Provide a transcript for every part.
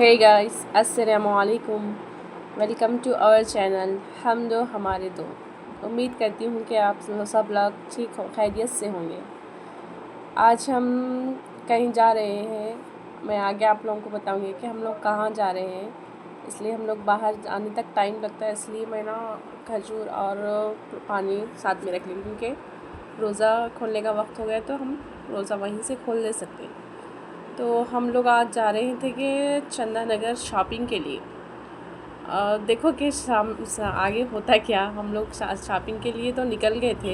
Hey guys, अस्सलामु अलैकुम। Welcome to our channel हम दो हमारे दो। उम्मीद करती हूँ कि आप सब लोग ठीक हो, खैरियत से होंगे। आज हम कहीं जा रहे हैं। मैं आगे आप लोगों को बताऊँगी कि हम लोग कहाँ जा रहे हैं। इसलिए हम लोग बाहर आने तक टाइम लगता है, इसलिए मैं ना खजूर और पानी साथ में रख ली, क्योंकि रोज़ा खोलने का वक्त हो गया तो हम रोज़ा वहीं से खोल ले सकते हैं। तो हम लोग आज जा रहे थे कि चंदा नगर शॉपिंग के लिए। देखो कि आगे होता क्या। हम लोग शॉपिंग के लिए तो निकल गए थे,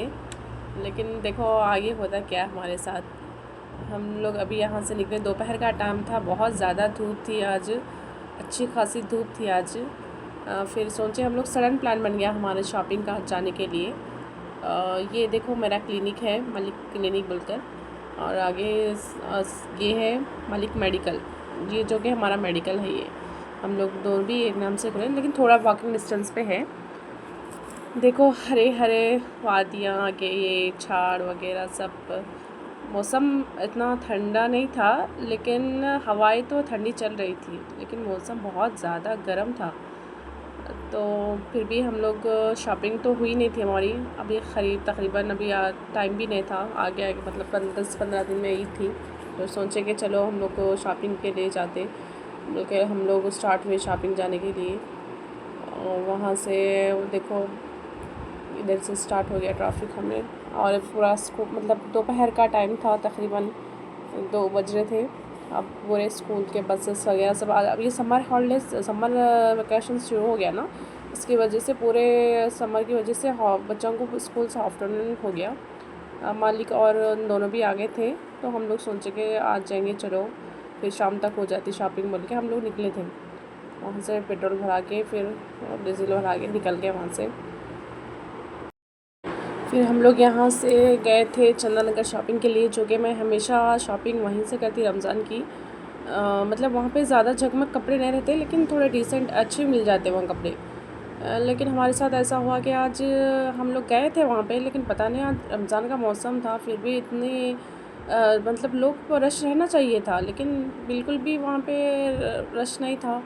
लेकिन देखो आगे होता क्या हमारे साथ। हम लोग अभी यहाँ से निकले, दोपहर का टाइम था, बहुत ज़्यादा धूप थी आज, अच्छी खासी धूप थी आज। फिर सोचे हम लोग, सडन प्लान बन गया हमारे शॉपिंग का जाने के लिए। ये देखो मेरा क्लिनिक है, मलिक क्लिनिक बोलकर, और आगे ये है मलिक मेडिकल, ये जो कि हमारा मेडिकल है। ये हम लोग दोनों भी एक नाम से खुले, लेकिन थोड़ा वॉकिंग डिस्टेंस पे है। देखो हरे हरे वादियाँ, आगे ये झाड़ वगैरह सब। मौसम इतना ठंडा नहीं था, लेकिन हवाएं तो ठंडी चल रही थी, लेकिन मौसम बहुत ज़्यादा गर्म था। तो फिर भी हम लोग, शॉपिंग तो हुई नहीं थी हमारी अभी, ख़रीब तकरीबन अभी टाइम भी नहीं था। आगे मतलब 10-15 दिन में ईद थी, तो सोचे कि चलो हम लोग को शॉपिंग के लिए जाते। हम लोग स्टार्ट हुए शॉपिंग जाने के लिए। और वहाँ से देखो इधर से स्टार्ट हो गया ट्रैफिक हमें, और पूरा मतलब दोपहर का टाइम था, तकरीबन 2 बज रहे थे। अब पूरे स्कूल के बसेस वगैरह सब अब ये समर हॉलीडेज, समर वेकेशन शुरू हो गया ना, इसकी वजह से पूरे समर की वजह से बच्चों को स्कूल से आफ्टरनून हो गया। मालिक और दोनों भी आ गए थे, तो हम लोग सोचे कि आज जाएंगे, चलो फिर शाम तक हो जाती शॉपिंग बोल के हम लोग निकले थे। वहाँ से पेट्रोल भरा के, फिर डीजल भरा के निकल गए वहाँ से। फिर हम लोग यहाँ से गए थे चंदा नगर शॉपिंग के लिए, जो कि मैं हमेशा शॉपिंग वहीं से करती रमज़ान की। मतलब वहाँ पे ज़्यादा झगमग कपड़े नहीं रहते, लेकिन थोड़े डिसेंट अच्छे मिल जाते वहाँ कपड़े। लेकिन हमारे साथ ऐसा हुआ कि आज हम लोग गए थे वहाँ पे, लेकिन पता नहीं आज रमज़ान का मौसम था, फिर भी इतनी मतलब लोग को रश रहना चाहिए था, लेकिन बिल्कुल भी वहाँ पे रश नहीं था।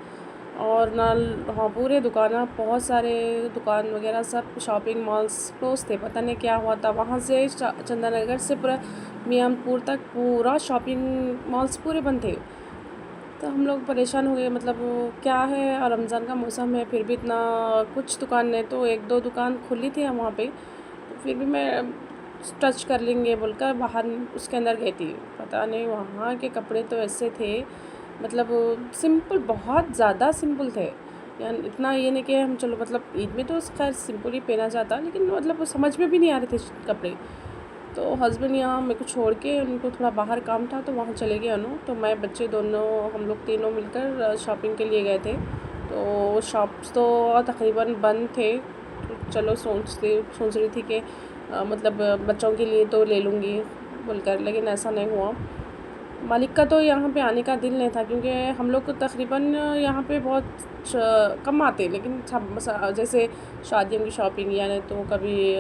और ना, हाँ, पूरे दुकान, बहुत सारे दुकान वगैरह सब शॉपिंग मॉल्स क्लोज थे, पता नहीं क्या हुआ था। वहाँ से चंदा नगर से पूरा मियाँपुर तक पूरा शॉपिंग मॉल्स पूरे बंद थे। तो हम लोग परेशान हो गए, मतलब क्या है, और रमज़ान का मौसम है, फिर भी इतना कुछ दुकान नहीं, तो 1-2 दुकान खुली थी वहाँ पे। तो फिर भी मैं टच कर लेंगे बोलकर बाहर उसके अंदर गई थी। पता नहीं वहाँ के कपड़े तो ऐसे थे, मतलब सिंपल, बहुत ज़्यादा सिंपल थे। यानी इतना ये नहीं कि हम, चलो मतलब ईद में तो खैर सिंपल ही पहना जाता, लेकिन मतलब वो समझ में भी नहीं आ रहे थे कपड़े। तो हस्बैंड यहाँ मेरे को छोड़ के, उनको थोड़ा बाहर काम था, तो वहाँ चले गए उन्होंने, तो मैं बच्चे दोनों, हम लोग तीनों मिलकर शॉपिंग के लिए गए थे। तो शॉप्स तो तकरीबन बंद थे। तो चलो सोच रही थी कि मतलब बच्चों के लिए तो ले लूँगी बोलकर, लेकिन ऐसा नहीं हुआ। मालिक का तो यहाँ पे आने का दिल नहीं था, क्योंकि हम लोग तकरीबन यहाँ पे बहुत कम आते, लेकिन जैसे शादियों की शॉपिंग, या नहीं तो कभी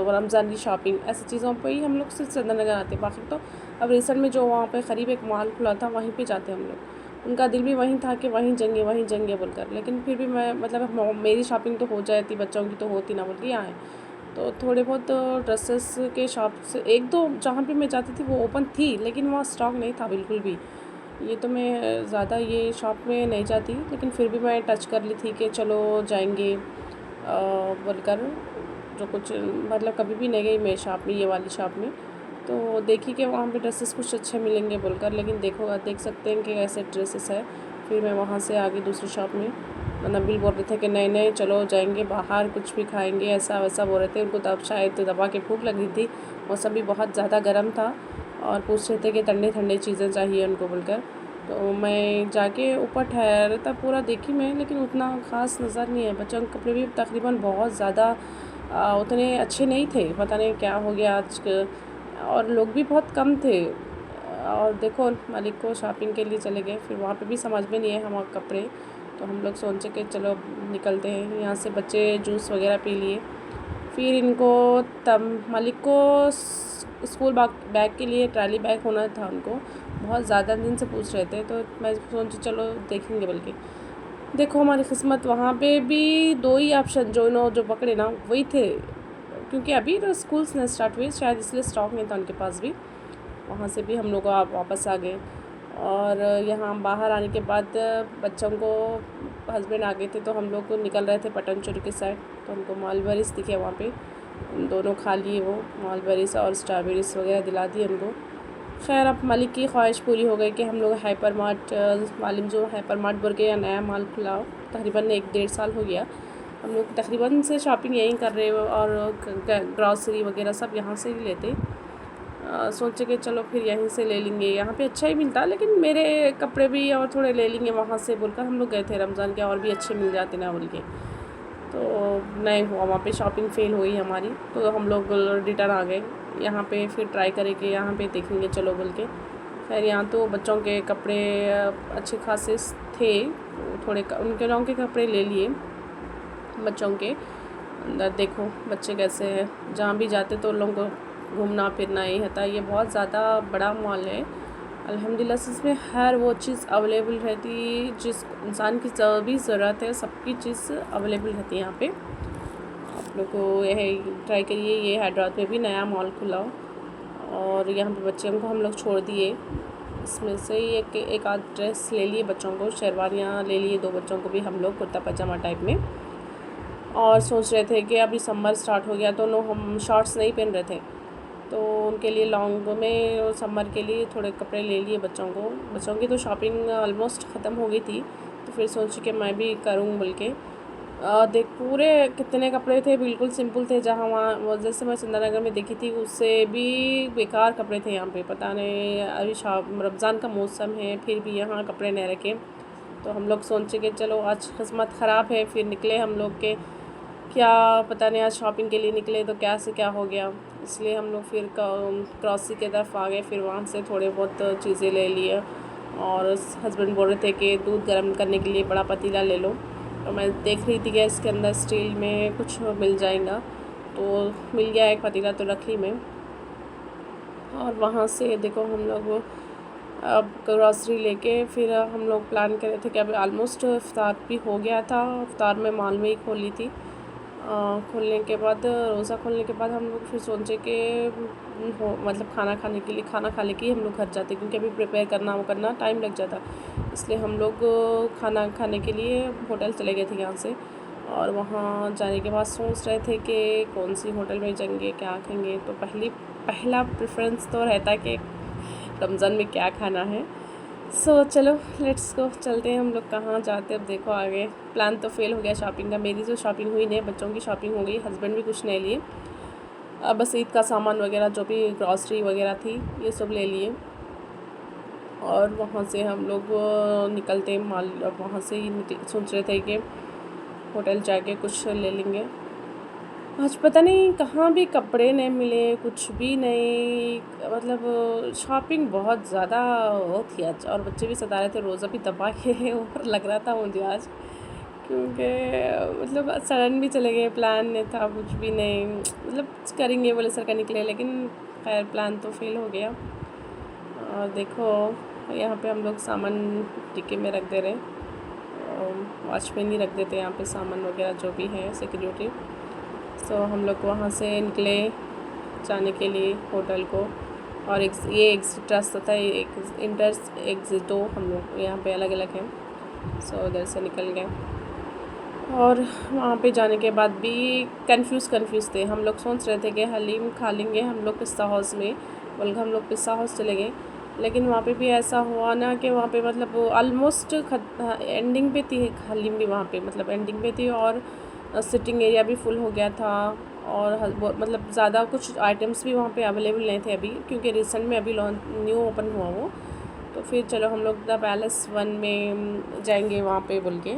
रमज़ान की शॉपिंग, ऐसी चीज़ों पे ही हम लोग सिर्फ चंदा नगर आते। बाकी तो अब रिसेंट में जो वहाँ पे करीब एक मॉल खुला था, वहीं पे जाते हम लोग। उनका दिल भी वहीं था कि वहीं जाएंगे बोलकर, लेकिन फिर भी मैं, मतलब मेरी शॉपिंग तो हो जाती, बच्चों की तो होती ना, बोल के यहाँ है। तो थोड़े बहुत ड्रेसेस के शॉप्स, 1-2 जहाँ पे मैं जाती थी वो ओपन थी, लेकिन वहाँ स्टॉक नहीं था बिल्कुल भी। ये तो मैं ज़्यादा ये शॉप में नहीं जाती, लेकिन फिर भी मैं टच कर ली थी कि चलो जाएंगे बोलकर। जो कुछ, मतलब कभी भी नहीं गई मैं शॉप में, ये वाली शॉप में, तो देखी कि वहाँ पे ड्रेसेस कुछ अच्छे मिलेंगे बोलकर, लेकिन देख सकते हैं कि ऐसे ड्रेसेस है। फिर मैं वहाँ से आगे दूसरी शॉप में, नबील बोल रहे थे कि नहीं नहीं चलो जाएंगे बाहर, कुछ भी खाएंगे, ऐसा वैसा बोल रहे थे। उनको तब शायद दबा के भूख लग रही थी, मौसम भी बहुत ज़्यादा गर्म था, और पूछ रहे थे कि ठंडे ठंडे चीज़ें चाहिए उनको बोलकर। तो मैं जाके ऊपर ठहर था, पूरा देखी मैं, लेकिन उतना ख़ास नज़र नहीं है। बच्चों के कपड़े भी तकरीबन बहुत ज़्यादा उतने अच्छे नहीं थे, पता नहीं क्या हो गया आज और लोग भी बहुत कम थे। और देखो मालिक को शॉपिंग के लिए चले गए, फिर वहाँ पे भी समझ में नहीं है हमारे कपड़े। तो हम लोग सोचे कि चलो निकलते हैं यहाँ से, बच्चे जूस वगैरह पी लिए। फिर इनको तब मालिक को स्कूल बैग के लिए ट्रॉली बैग होना था उनको, बहुत ज़्यादा दिन से पूछ रहे थे, तो मैं सोची चलो देखेंगे। बल्कि देखो हमारी किस्मत, वहाँ पे भी 2 ही ऑप्शन जो पकड़े ना वही थे, क्योंकि अभी तो स्कूल्स ने स्टार्ट हुए, शायद इसलिए स्टॉक नहीं था उनके पास भी। वहाँ से भी हम लोग वापस आ गए। और यहाँ बाहर आने के बाद बच्चों को हस्बैंड आ गए थे, तो हम लोग निकल रहे थे पटनचेरू की साइड, तो हमको मलबेरीज़ दिखे वहाँ पे, दोनों खा लिए वो मलबेरीज़ और स्ट्रॉबेरीज़ वगैरह दिला दी हमको। खैर अब मालिक की ख्वाहिश पूरी हो गई कि हम लोग हाइपर मार्ट, मालिम जो हाइपर मार्ट बोल के या नया माल खुला, तकरीबन 1-1.5 साल हो गया, हम लोग तकरीबन से शॉपिंग यहीं कर रहे और ग्रॉसरी वगैरह सब यहाँ से ही लेते। सोचे कि चलो फिर यहीं से ले लेंगे, यहाँ पे अच्छा ही मिलता, लेकिन मेरे कपड़े भी और थोड़े ले लेंगे वहाँ से बोलकर हम लोग गए थे रमज़ान के, और भी अच्छे मिल जाते ना बोल के। तो नहीं हुआ, वहाँ पे शॉपिंग फ़ेल हो गई हमारी, तो हम लोग रिटर्न आ गए। यहाँ पे फिर ट्राई करेंगे, यहाँ पे देखेंगे चलो बोल के। खैर यहाँ तो बच्चों के कपड़े अच्छे खासे थे, थोड़े उनके लोगों के कपड़े ले लिए बच्चों के। अंदर देखो बच्चे कैसे हैं, जहाँ भी जाते तो उन लोगों को घूमना फिरना ही होता है। ये बहुत ज़्यादा बड़ा मॉल है अल्हम्दुलिल्लाह से, इसमें हर वो चीज़ अवेलेबल रहती, जिस इंसान की जो भी ज़रूरत है सबकी चीज़ अवेलेबल रहती है यहाँ पे। आप लोग को यह ट्राई करिए, ये हैदराबाद में भी नया मॉल खुला, और यहाँ पे बच्चों को हम लोग छोड़ दिए। इसमें से ही एक आध ड्रेस ले लिए बच्चों को, शेरवानियाँ ले लिए 2 बच्चों को भी हम लोग, कुर्ता पजामा टाइप में। और सोच रहे थे कि अभी समर स्टार्ट हो गया तो हम शॉर्ट्स नहीं पहन रहे थे, तो उनके लिए लॉन्ग में और समर के लिए थोड़े कपड़े ले लिए बच्चों को। बच्चों की तो शॉपिंग ऑलमोस्ट ख़त्म हो गई थी, तो फिर सोची कि मैं भी करूँ बोल के। देख पूरे कितने कपड़े थे, बिल्कुल सिंपल थे, जहाँ वहाँ जैसे मैं चंद्रनगर में देखी थी उससे भी बेकार कपड़े थे यहाँ पे। पता नहीं, अभी रमज़ान का मौसम है फिर भी यहाँ कपड़े नहीं रखे, तो हम लोग सोचे कि चलो आज किस्मत ख़राब है, फिर निकले हम लोग के, क्या पता नहीं आज शॉपिंग के लिए निकले तो क्या से क्या हो गया। इसलिए हम लोग फिर क्रॉसरी की तरफ आ गए, फिर वहाँ से थोड़े बहुत चीज़ें ले लिए। और हस्बैंड बोल रहे थे कि दूध गर्म करने के लिए बड़ा पतीला ले लो, तो मैं देख रही थी कि इसके अंदर स्टील में कुछ मिल जाएगा, तो मिल गया एक पतीला, तो रख ली मैं। और वहाँ से देखो हम लोग अब ग्रॉसरी लेके फिर हम लोग प्लान कर रहे थे कि अभी ऑलमोस्ट इफ्तार भी हो गया था। इफ्तार में मॉल में ही खोली थी, खोलने के बाद रोज़ा खोलने के बाद हम लोग फिर सोचे कि मतलब खाना खाने के लिए, खाना खा लेके ही हम लोग घर जाते, क्योंकि अभी प्रिपेयर करना वो करना टाइम लग जाता। इसलिए हम लोग खाना खाने के लिए होटल चले गए थे यहाँ से। और वहाँ जाने के बाद सोच रहे थे कि कौन सी होटल में जाएंगे, क्या खाएंगे। तो पहला प्रेफरेंस तो रहता है कि रमज़ान में क्या खाना है। चलो लेट्स गो, चलते हैं हम लोग कहाँ जाते हैं। अब देखो आगे प्लान तो फेल हो गया शॉपिंग का, मेरी जो शॉपिंग हुई नहीं, बच्चों की शॉपिंग हो गई, हस्बैंड भी कुछ नहीं लिए। अब बस ईद का सामान वगैरह जो भी ग्रॉसरी वगैरह थी ये सब ले लिए। और वहाँ से हम लोग निकलते माल, वहाँ से ही सोच रहे थे कि होटल जाके कुछ ले लेंगे। आज पता नहीं कहाँ भी कपड़े नहीं मिले, कुछ भी नहीं, मतलब शॉपिंग बहुत ज़्यादा वो थी आज। और बच्चे भी सता रहे थे, रोज़ा भी दबा के और लग रहा था मुझे आज, क्योंकि मतलब सडन भी चले गए, प्लान नहीं था कुछ भी नहीं, मतलब करेंगे बोले सर का निकले, लेकिन खैर प्लान तो फेल हो गया। और देखो यहाँ पे हम लोग सामान टिक्के में रख दे रहे, वॉचमैन ही रख देते यहाँ पे सामान वगैरह जो भी है सिक्योरिटी। हम लोग वहाँ से निकले जाने के लिए होटल को। और ये एग्जिट रास्ता था, एक इंटर एग्जिट 2 हम लोग यहाँ पे अलग अलग हैं। उधर से निकल गए, और वहाँ पे जाने के बाद भी कंफ्यूज थे। हम लोग सोच रहे थे कि हलीम खा लेंगे हम लोग पिस्ता हाउस में, बल्कि हम लोग पिस्ता हाउस चले गए। लेकिन वहाँ पे भी ऐसा हुआ ना कि वहाँ पे मतलब ऑलमोस्ट एंडिंग पे थी हलीम भी, वहाँ पे मतलब एंडिंग पे थी, और सिटिंग एरिया भी फुल हो गया था। और मतलब ज़्यादा कुछ आइटम्स भी वहाँ पे अवेलेबल नहीं थे अभी, क्योंकि रिसेंट में अभी न्यू ओपन हुआ वो। तो फिर चलो हम लोग द पैलेस 1 में जाएंगे वहाँ पे बोल के,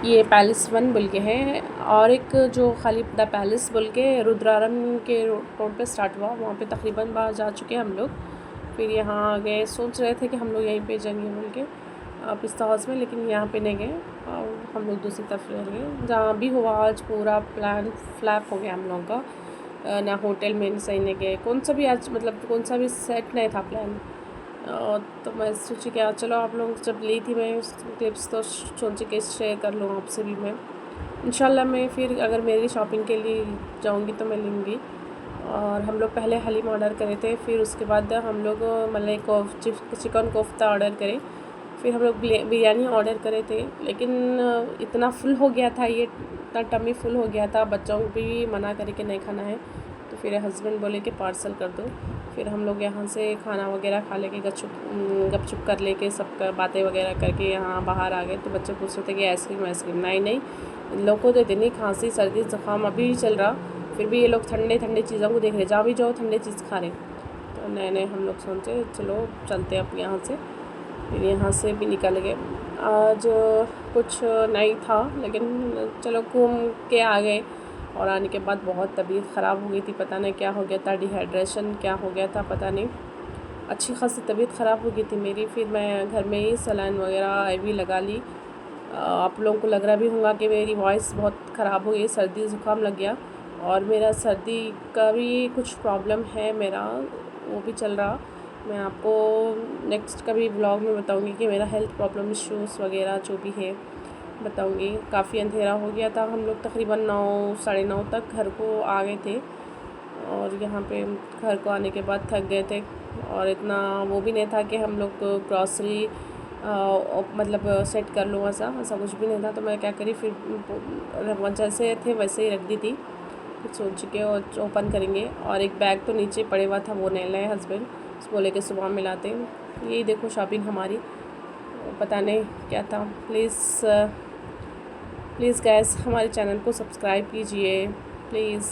ये पैलेस 1 बोल के है। और एक जो खाली द पैलेस बोल के रुद्रारम के रोड पे स्टार्ट हुआ, वहाँ पे तकरीबन बार जा चुके हम लोग। फिर यहाँ आ गए, सोच रहे थे कि हम लोग यहीं पे जाएंगे बोल के पिस्ता हाउस में, लेकिन यहाँ पे नहीं गए और हम लोग दूसरी तरफ रह गए। जहाँ भी हुआ आज पूरा प्लान फ्लैप हो गया हम लोगों का, ना होटल में सही नहीं गए, कौन सा भी आज मतलब कौन सा भी सेट नहीं था प्लान। तो मैं सोची क्या चलो आप लोग जब ली थी मैं क्लिप्स तो सोची कि शेयर कर लूँ आपसे भी मैं। इंशाल्लाह मैं फिर अगर मेरी शॉपिंग के लिए जाऊँगी तो मैं लूँगी। और हम लोग पहले हलीम ऑर्डर करे थे, फिर उसके बाद हम लोग मलाई चिकन कोफ्ता ऑर्डर करे, फिर हम लोग बिरयानी ऑर्डर करे थे। लेकिन इतना फुल हो गया था, ये इतना टमी फुल हो गया था, बच्चों को भी मना करे कि नहीं खाना है, तो फिर हस्बैंड बोले कि पार्सल कर दो। फिर हम लोग यहाँ से खाना वगैरह खा लेके गपचुप कर लेके सब बातें वगैरह करके यहाँ बाहर आ गए। तो बच्चे पूछ रहे थे कि आइसक्रीम नहीं, इन लोगों को तो इतनी खांसी सर्दी ज़ुकाम अभी भी चल रहा, फिर भी ये लोग ठंडे चीज़ों को देख रहे, जहाँ भी जाओ ठंडे चीज़ खा रहे। तो नए हम लोग सोचे चलो चलते अब यहाँ से। फिर यहाँ से भी निकल गए। आज कुछ नहीं था लेकिन चलो घूम के आ गए। और आने के बाद बहुत तबीयत ख़राब हो गई थी, पता नहीं क्या हो गया था, डिहाइड्रेशन क्या हो गया था पता नहीं, अच्छी खासी तबीयत ख़राब हो गई थी मेरी। फिर मैं घर में ही सलाइन वगैरह IV लगा ली। आप लोगों को लग रहा भी होगा कि मेरी वॉइस बहुत ख़राब हो गई, सर्दी ज़ुकाम लग गया। और मेरा सर्दी का भी कुछ प्रॉब्लम है, मेरा वो भी चल रहा। मैं आपको नेक्स्ट कभी ब्लॉग में बताऊंगी कि मेरा हेल्थ प्रॉब्लम इश्यूज़ वगैरह जो भी है बताऊंगी। काफ़ी अंधेरा हो गया था, हम लोग तकरीबन 9 साढ़े 9 तक घर को आ गए थे। और यहाँ पे घर को आने के बाद थक गए थे, और इतना वो भी नहीं था कि हम लोग ग्रॉसरी मतलब सेट कर लूँ, ऐसा कुछ भी नहीं था। तो मैं क्या करी, फिर जैसे थे वैसे ही रख दी थी। सोच के और ओपन करेंगे। और एक बैग तो नीचे पड़े हुआ था, वो नहीं लाए हस्बैंड, उसको लेके सुबह मिलाते। यही देखो शॉपिंग हमारी, पता नहीं क्या था। प्लीज़ गाइस हमारे चैनल को सब्सक्राइब कीजिए प्लीज़।